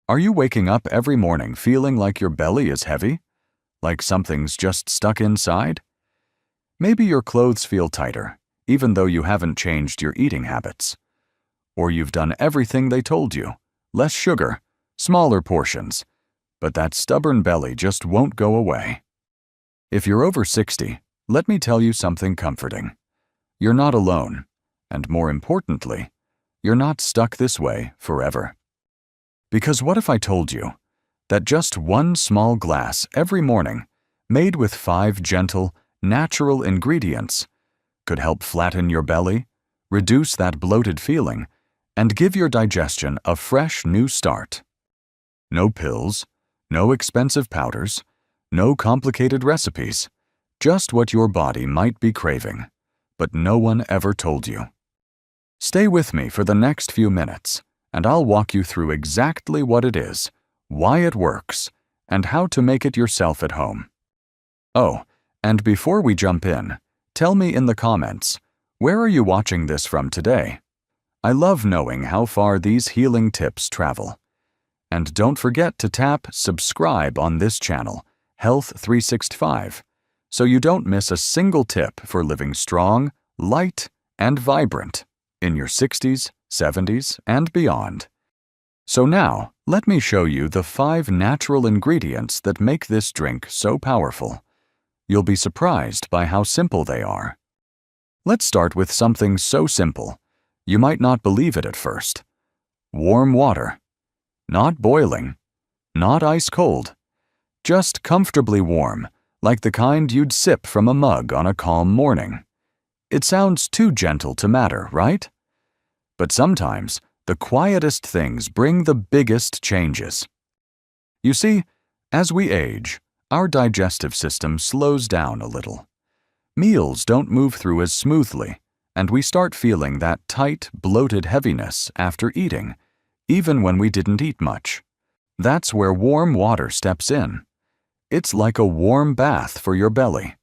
Are you waking up every morning feeling like your belly is heavy? Like something's just stuck inside? Maybe your clothes feel tighter, even though you haven't changed your eating habits. Or you've done everything they told you. Less sugar, smaller portions. But that stubborn belly just won't go away. If you're over 60, let me tell you something comforting. You're not alone, and more importantly, you're not stuck this way forever. Because what if I told you that just one small glass every morning, made with 5 gentle, natural ingredients, could help flatten your belly, reduce that bloated feeling, and give your digestion a fresh new start? No pills, no expensive powders, no complicated recipes, just what your body might be craving, but no one ever told you. Stay with me for the next few minutes, and I'll walk you through exactly what it is, why it works, and how to make it yourself at home. Oh, and before we jump in, tell me in the comments, where are you watching this from today? I love knowing how far these healing tips travel. And don't forget to tap subscribe on this channel, Health 365, so you don't miss a single tip for living strong, light, and vibrant in your 60s, 70s, and beyond. So now, let me show you the 5 natural ingredients that make this drink so powerful. You'll be surprised by how simple they are. Let's start with something so simple, you might not believe it at first. Warm water. Not boiling, not ice cold, just comfortably warm, like the kind you'd sip from a mug on a calm morning. It sounds too gentle to matter, right? But sometimes, the quietest things bring the biggest changes. You see, as we age, our digestive system slows down a little. Meals don't move through as smoothly, and we start feeling that tight, bloated heaviness after eating, even when we didn't eat much. That's where warm water steps in. It's like a warm bath for your belly.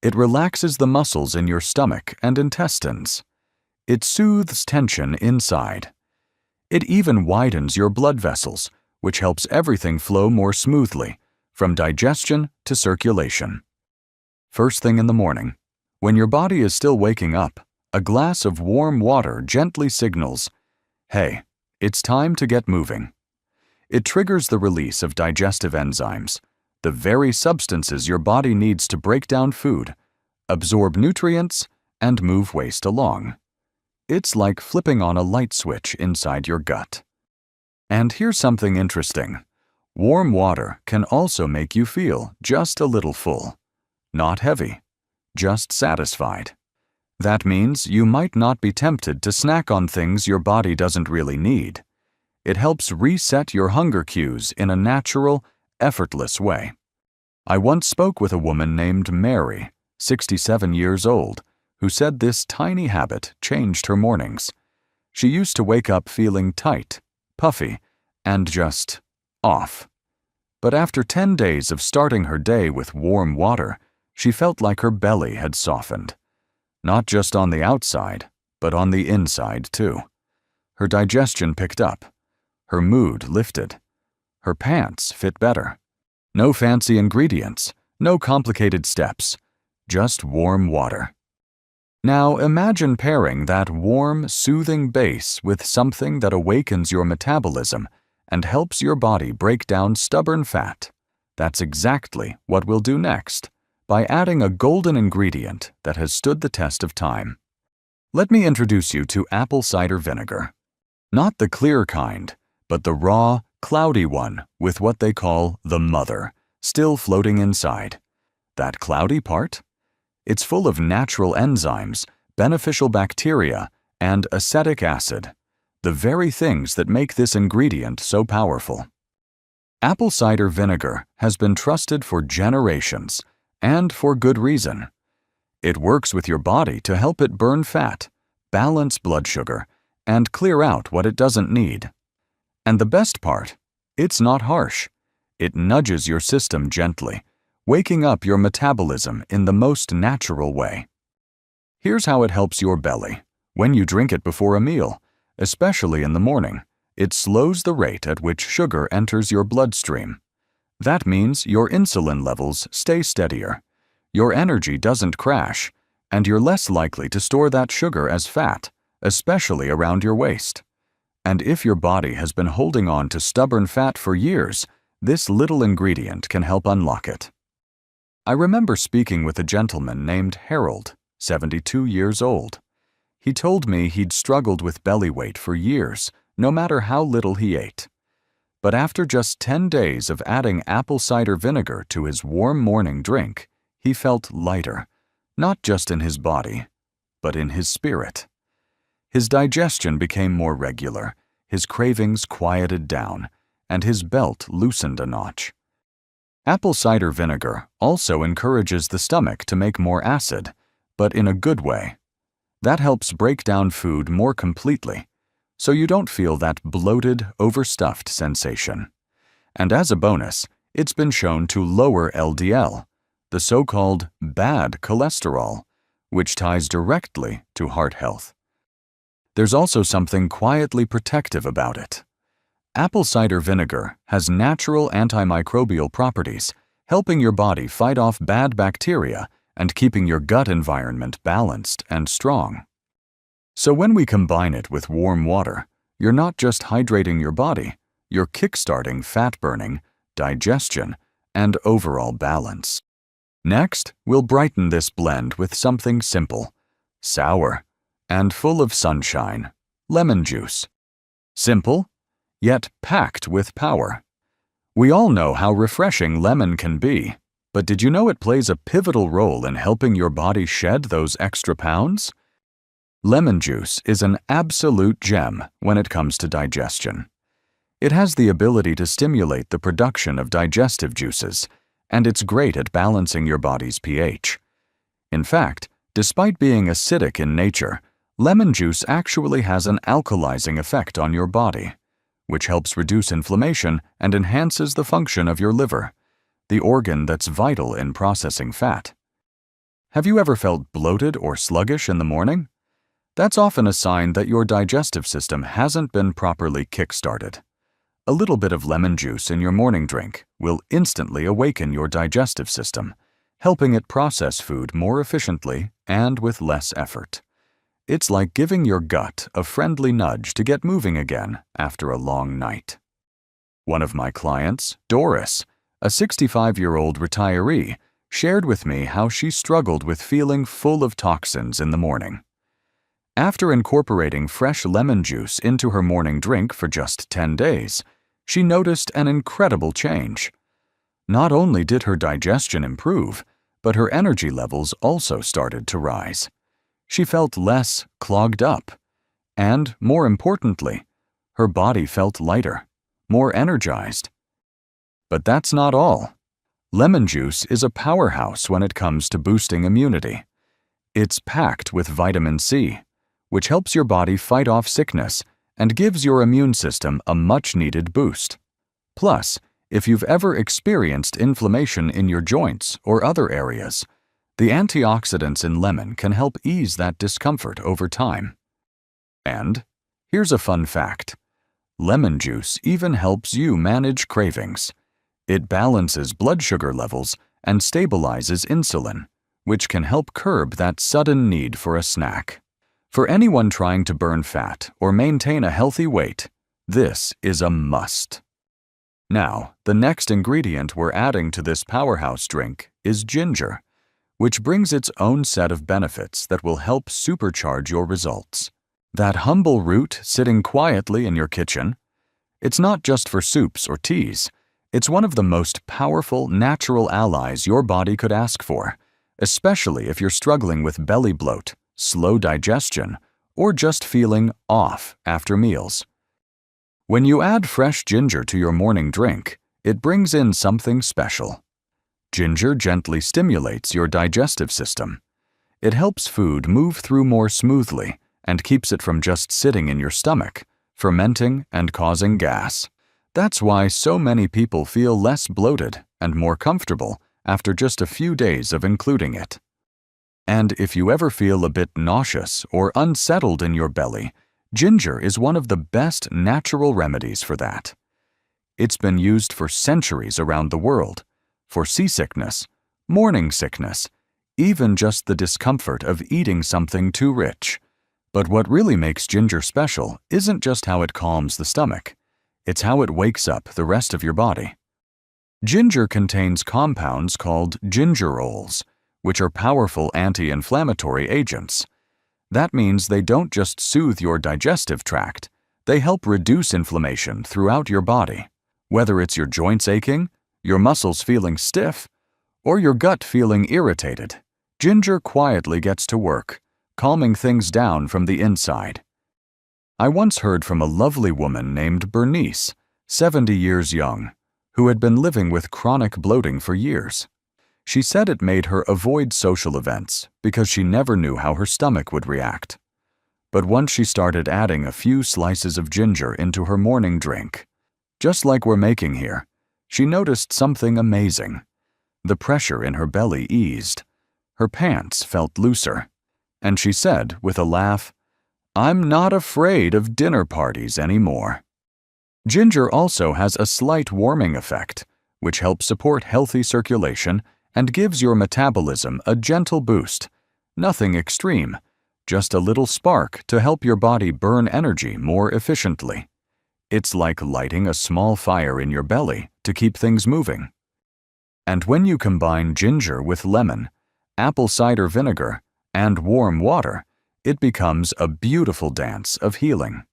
It relaxes the muscles in your stomach and intestines. It soothes tension inside. It even widens your blood vessels, which helps everything flow more smoothly, from digestion to circulation. First thing in the morning, when your body is still waking up, a glass of warm water gently signals, "Hey, it's time to get moving." It triggers the release of digestive enzymes, the very substances your body needs to break down food, absorb nutrients, and move waste along. It's like flipping on a light switch inside your gut. And here's something interesting. Warm water can also make you feel just a little full. Not heavy, just satisfied. That means you might not be tempted to snack on things your body doesn't really need. It helps reset your hunger cues in a natural, effortless way. I once spoke with a woman named Mary, 67 years old, who said this tiny habit changed her mornings. She used to wake up feeling tight, puffy, and just off. But after 10 days of starting her day with warm water, she felt like her belly had softened. Not just on the outside, but on the inside too. Her digestion picked up. Her mood lifted. Her pants fit better. No fancy ingredients, no complicated steps, just warm water. Now imagine pairing that warm, soothing base with something that awakens your metabolism and helps your body break down stubborn fat. That's exactly what we'll do next, by adding a golden ingredient that has stood the test of time. Let me introduce you to apple cider vinegar. Not the clear kind, but the raw, cloudy one with what they call the mother, still floating inside. That cloudy part? It's full of natural enzymes, beneficial bacteria, and acetic acid, the very things that make this ingredient so powerful. Apple cider vinegar has been trusted for generations, and for good reason. It works with your body to help it burn fat, balance blood sugar, and clear out what it doesn't need. And the best part, it's not harsh. It nudges your system gently, waking up your metabolism in the most natural way. Here's how it helps your belly when you drink it before a meal, especially in the morning, It slows the rate at which sugar enters your bloodstream. That means your insulin levels stay steadier, your energy doesn't crash, and you're less likely to store that sugar as fat, especially around your waist. And if your body has been holding on to stubborn fat for years, this little ingredient can help unlock it. I remember speaking with a gentleman named Harold, 72 years old. He told me he'd struggled with belly weight for years, no matter how little he ate. But after just 10 days of adding apple cider vinegar to his warm morning drink, he felt lighter, not just in his body, but in his spirit. His digestion became more regular, his cravings quieted down, and his belt loosened a notch. Apple cider vinegar also encourages the stomach to make more acid, but in a good way. That helps break down food more completely, so you don't feel that bloated, overstuffed sensation. And as a bonus, it's been shown to lower LDL, the so-called bad cholesterol, which ties directly to heart health. There's also something quietly protective about it. Apple cider vinegar has natural antimicrobial properties, helping your body fight off bad bacteria and keeping your gut environment balanced and strong. So when we combine it with warm water, you're not just hydrating your body, you're kickstarting fat burning, digestion, and overall balance. Next, we'll brighten this blend with something simple, sour, and full of sunshine, lemon juice. Simple, yet packed with power. We all know how refreshing lemon can be, but did you know it plays a pivotal role in helping your body shed those extra pounds? Lemon juice is an absolute gem when it comes to digestion. It has the ability to stimulate the production of digestive juices, and it's great at balancing your body's pH. In fact, despite being acidic in nature, lemon juice actually has an alkalizing effect on your body, which helps reduce inflammation and enhances the function of your liver, the organ that's vital in processing fat. Have you ever felt bloated or sluggish in the morning? That's often a sign that your digestive system hasn't been properly kick-started. A little bit of lemon juice in your morning drink will instantly awaken your digestive system, helping it process food more efficiently and with less effort. It's like giving your gut a friendly nudge to get moving again after a long night. One of my clients, Doris, a 65-year-old retiree, shared with me how she struggled with feeling full of toxins in the morning. After incorporating fresh lemon juice into her morning drink for just 10 days, she noticed an incredible change. Not only did her digestion improve, but her energy levels also started to rise. She felt less clogged up, and, more importantly, her body felt lighter, more energized. But that's not all. Lemon juice is a powerhouse when it comes to boosting immunity. It's packed with vitamin C, which helps your body fight off sickness and gives your immune system a much-needed boost. Plus, if you've ever experienced inflammation in your joints or other areas, the antioxidants in lemon can help ease that discomfort over time. And here's a fun fact. Lemon juice even helps you manage cravings. It balances blood sugar levels and stabilizes insulin, which can help curb that sudden need for a snack. For anyone trying to burn fat or maintain a healthy weight, this is a must. Now, the next ingredient we're adding to this powerhouse drink is ginger, which brings its own set of benefits that will help supercharge your results. That humble root sitting quietly in your kitchen, it's not just for soups or teas. It's one of the most powerful natural allies your body could ask for, especially if you're struggling with belly bloat, slow digestion, or just feeling off after meals. When you add fresh ginger to your morning drink, it brings in something special. Ginger gently stimulates your digestive system. It helps food move through more smoothly and keeps it from just sitting in your stomach, fermenting and causing gas. That's why so many people feel less bloated and more comfortable after just a few days of including it. And if you ever feel a bit nauseous or unsettled in your belly, Ginger is one of the best natural remedies for that. It's been used for centuries around the world, for seasickness, morning sickness, even just the discomfort of eating something too rich. But what really makes ginger special isn't just how it calms the stomach, it's how it wakes up the rest of your body. Ginger contains compounds called gingerols, which are powerful anti-inflammatory agents. That means they don't just soothe your digestive tract, they help reduce inflammation throughout your body. Whether it's your joints aching, your muscles feeling stiff, or your gut feeling irritated, ginger quietly gets to work, calming things down from the inside. I once heard from a lovely woman named Bernice, 70 years young, who had been living with chronic bloating for years. She said it made her avoid social events because she never knew how her stomach would react. But once she started adding a few slices of ginger into her morning drink, just like we're making here, she noticed something amazing. The pressure in her belly eased, her pants felt looser, and she said with a laugh, "I'm not afraid of dinner parties anymore." Ginger also has a slight warming effect, which helps support healthy circulation and gives your metabolism a gentle boost. Nothing extreme, just a little spark to help your body burn energy more efficiently. It's like lighting a small fire in your belly to keep things moving. And when you combine ginger with lemon, apple cider vinegar, and warm water, it becomes a beautiful dance of healing.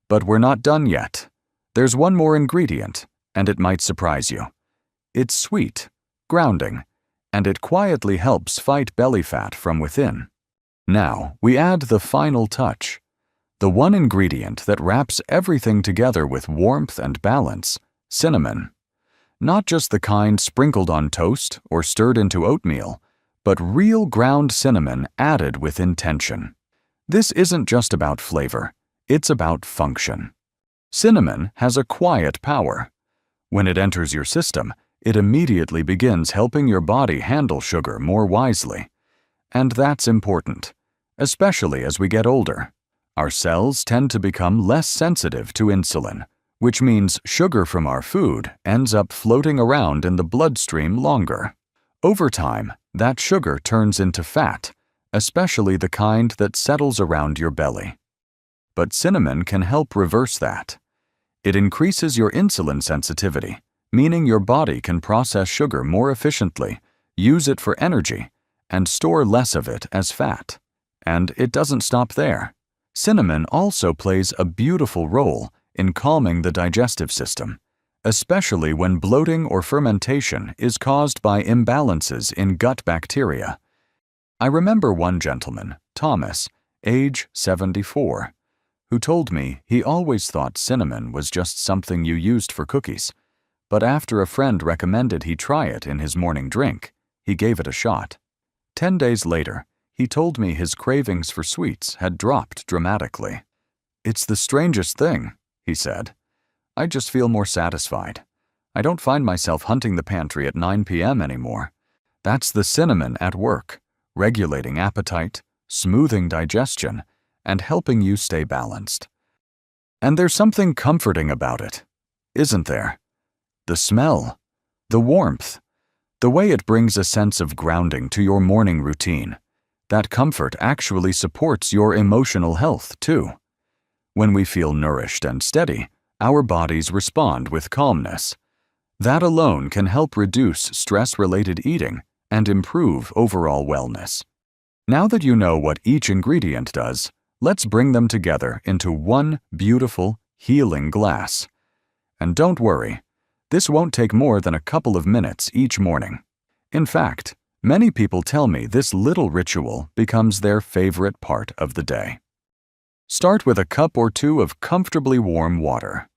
But we're not done yet. There's one more ingredient, and it might surprise you. It's sweet, grounding, and it quietly helps fight belly fat from within. Now, we add the final touch, the one ingredient that wraps everything together with warmth and balance: cinnamon. Not just the kind sprinkled on toast or stirred into oatmeal, but real ground cinnamon added with intention. This isn't just about flavor, it's about function. Cinnamon has a quiet power. When it enters your system, it immediately begins helping your body handle sugar more wisely. And that's important, especially as we get older. Our cells tend to become less sensitive to insulin, which means sugar from our food ends up floating around in the bloodstream longer. Over time, that sugar turns into fat, especially the kind that settles around your belly. But cinnamon can help reverse that. It increases your insulin sensitivity, meaning your body can process sugar more efficiently, use it for energy, and store less of it as fat. And it doesn't stop there. Cinnamon also plays a beautiful role in calming the digestive system, especially when bloating or fermentation is caused by imbalances in gut bacteria. I remember one gentleman, Thomas, age 74, who told me he always thought cinnamon was just something you used for cookies, but after a friend recommended he try it in his morning drink, he gave it a shot. 10 days later, he told me his cravings for sweets had dropped dramatically. "It's the strangest thing," he said. "I just feel more satisfied. I don't find myself hunting the pantry at 9 p.m. anymore. That's the cinnamon at work, regulating appetite, smoothing digestion, and helping you stay balanced." And there's something comforting about it, isn't there? The smell, the warmth, the way it brings a sense of grounding to your morning routine. That comfort actually supports your emotional health, too. When we feel nourished and steady, our bodies respond with calmness. That alone can help reduce stress-related eating and improve overall wellness. Now that you know what each ingredient does, let's bring them together into one beautiful, healing glass. And don't worry, this won't take more than a couple of minutes each morning. In fact, many people tell me this little ritual becomes their favorite part of the day. Start with a cup or two of comfortably warm water.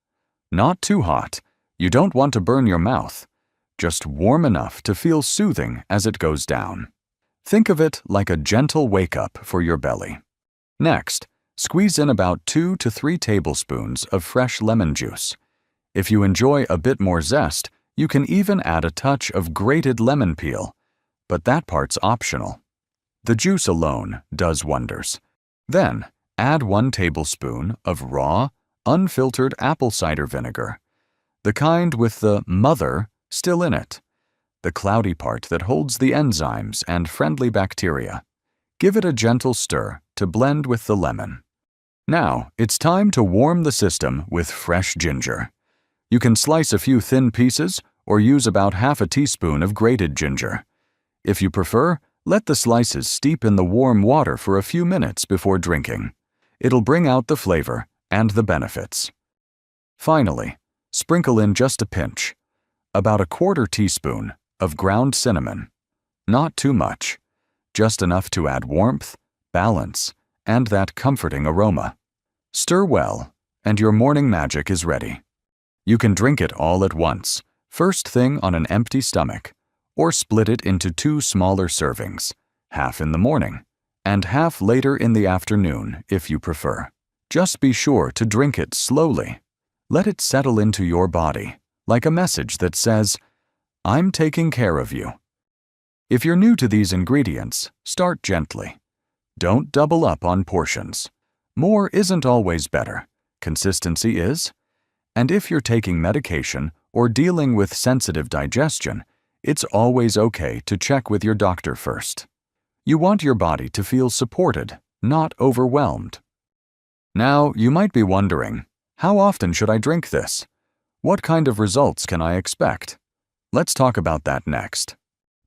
Not too hot, you don't want to burn your mouth, just warm enough to feel soothing as it goes down. Think of it like a gentle wake-up for your belly. Next, squeeze in about 2 to 3 tablespoons of fresh lemon juice. If you enjoy a bit more zest, you can even add a touch of grated lemon peel, but that part's optional. The juice alone does wonders. Then, Add 1 tablespoon of raw, unfiltered apple cider vinegar, the kind with the mother still in it, the cloudy part that holds the enzymes and friendly bacteria. Give it a gentle stir to blend with the lemon. Now, it's time to warm the system with fresh ginger. You can slice a few thin pieces or use about half a teaspoon of grated ginger. If you prefer, let the slices steep in the warm water for a few minutes before drinking. It'll bring out the flavor and the benefits. Finally, sprinkle in just a pinch, about a 1/4 teaspoon of ground cinnamon. Not too much, just enough to add warmth, balance, and that comforting aroma. Stir well, and your morning magic is ready. You can drink it all at once, first thing on an empty stomach, or split it into 2 smaller servings, half in the morning, and half later in the afternoon if you prefer. Just be sure to drink it slowly. Let it settle into your body, like a message that says, "I'm taking care of you." If you're new to these ingredients, start gently. Don't double up on portions. More isn't always better. Consistency is. And if you're taking medication or dealing with sensitive digestion, it's always okay to check with your doctor first. You want your body to feel supported, not overwhelmed. Now, you might be wondering, how often should I drink this? What kind of results can I expect? Let's talk about that next.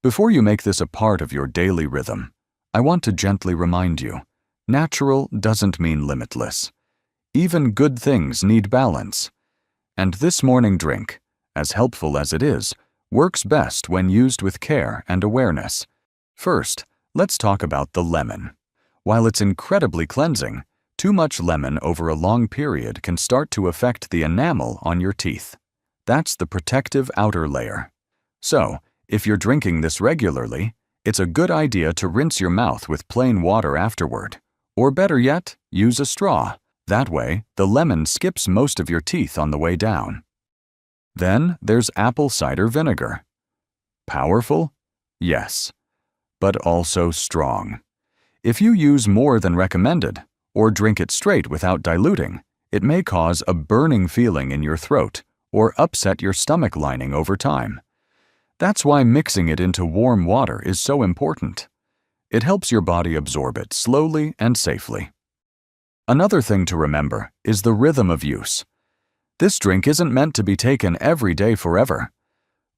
Before you make this a part of your daily rhythm, I want to gently remind you, natural doesn't mean limitless. Even good things need balance. And this morning drink, as helpful as it is, works best when used with care and awareness. First, let's talk about the lemon. While it's incredibly cleansing, too much lemon over a long period can start to affect the enamel on your teeth. That's the protective outer layer. So, if you're drinking this regularly, it's a good idea to rinse your mouth with plain water afterward. Or better yet, use a straw. That way, the lemon skips most of your teeth on the way down. Then there's apple cider vinegar. Powerful? Yes, but also strong. If you use more than recommended, or drink it straight without diluting, it may cause a burning feeling in your throat or upset your stomach lining over time. That's why mixing it into warm water is so important. It helps your body absorb it slowly and safely. Another thing to remember is the rhythm of use. This drink isn't meant to be taken every day forever.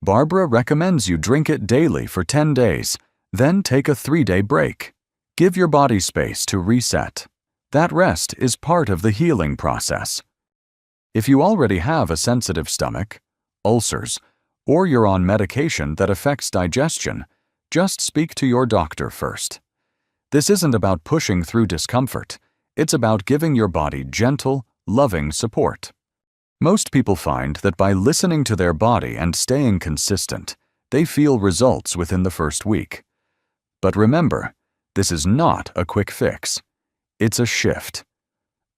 Barbara recommends you drink it daily for 10 days, then take a 3-day break. Give your body space to reset. That rest is part of the healing process. If you already have a sensitive stomach, ulcers, or you're on medication that affects digestion, just speak to your doctor first. This isn't about pushing through discomfort. It's about giving your body gentle, loving support. Most people find that by listening to their body and staying consistent, they feel results within the first week. But remember, this is not a quick fix. It's a shift.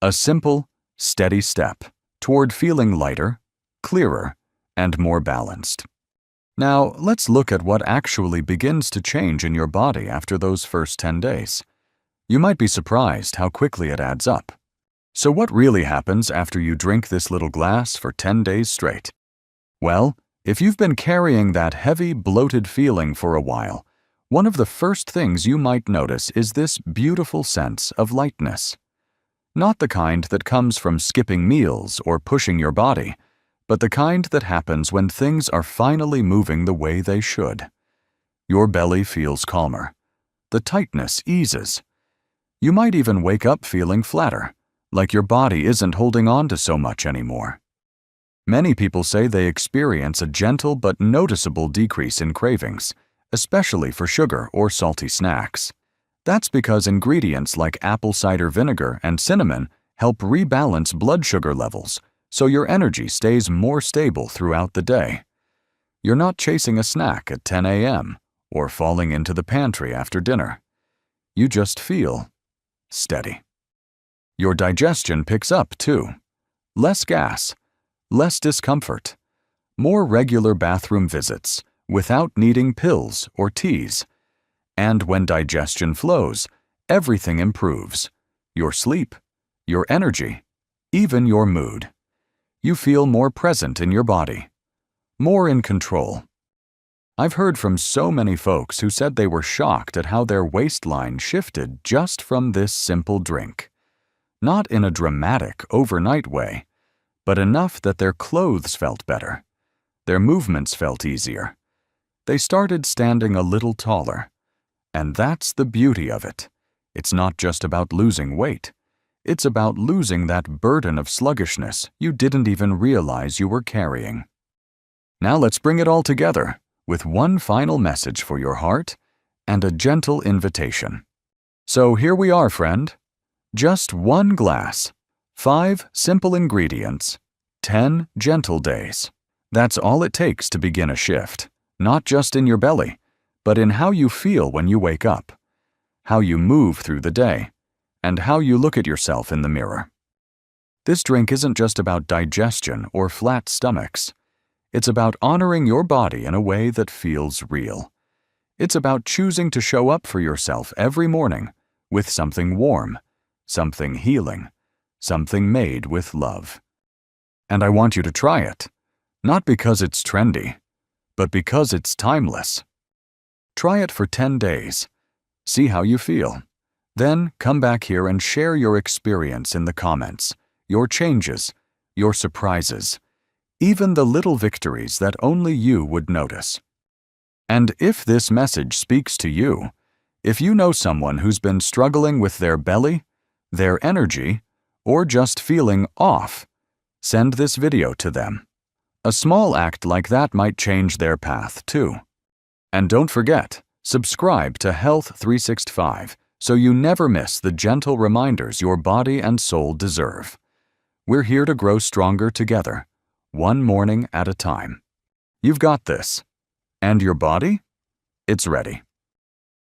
A simple, steady step toward feeling lighter, clearer, and more balanced. Now, let's look at what actually begins to change in your body after those first 10 days. You might be surprised how quickly it adds up. So what really happens after you drink this little glass for 10 days straight? Well, if you've been carrying that heavy, bloated feeling for a while, one of the first things you might notice is this beautiful sense of lightness. Not the kind that comes from skipping meals or pushing your body, but the kind that happens when things are finally moving the way they should. Your belly feels calmer. The tightness eases. You might even wake up feeling flatter, like your body isn't holding on to so much anymore. Many people say they experience a gentle but noticeable decrease in cravings, especially for sugar or salty snacks. That's because ingredients like apple cider vinegar and cinnamon help rebalance blood sugar levels, so your energy stays more stable throughout the day. You're not chasing a snack at 10 a.m. or falling into the pantry after dinner. You just feel steady. Your digestion picks up too. Less gas, less discomfort, more regular bathroom visits without needing pills or teas. And when digestion flows, everything improves. your sleep, your energy, even your mood. You feel more present in your body, more in control. I've heard from so many folks who said they were shocked at how their waistline shifted just from this simple drink. Not in a dramatic, overnight way, but enough that their clothes felt better. Their movements felt easier. They started standing a little taller. And that's the beauty of it. It's not just about losing weight. It's about losing that burden of sluggishness you didn't even realize you were carrying. Now let's bring it all together with one final message for your heart and a gentle invitation. So here we are, friend. Just one glass, 5 simple ingredients, 10 gentle days. That's all it takes to begin a shift, not just in your belly, but in how you feel when you wake up, how you move through the day, and how you look at yourself in the mirror. This drink isn't just about digestion or flat stomachs. It's about honoring your body in a way that feels real. It's about choosing to show up for yourself every morning with something warm, something healing, something made with love. And I want you to try it, not because it's trendy, but because it's timeless. Try it for 10 days. See how you feel. Then come back here and share your experience in the comments, your changes, your surprises, even the little victories that only you would notice. And if this message speaks to you, if you know someone who's been struggling with their belly, their energy, or just feeling off, send this video to them. A small act like that might change their path too. And don't forget, subscribe to Health 365 so you never miss the gentle reminders your body and soul deserve. We're here to grow stronger together, one morning at a time. You've got this. And your body? It's ready.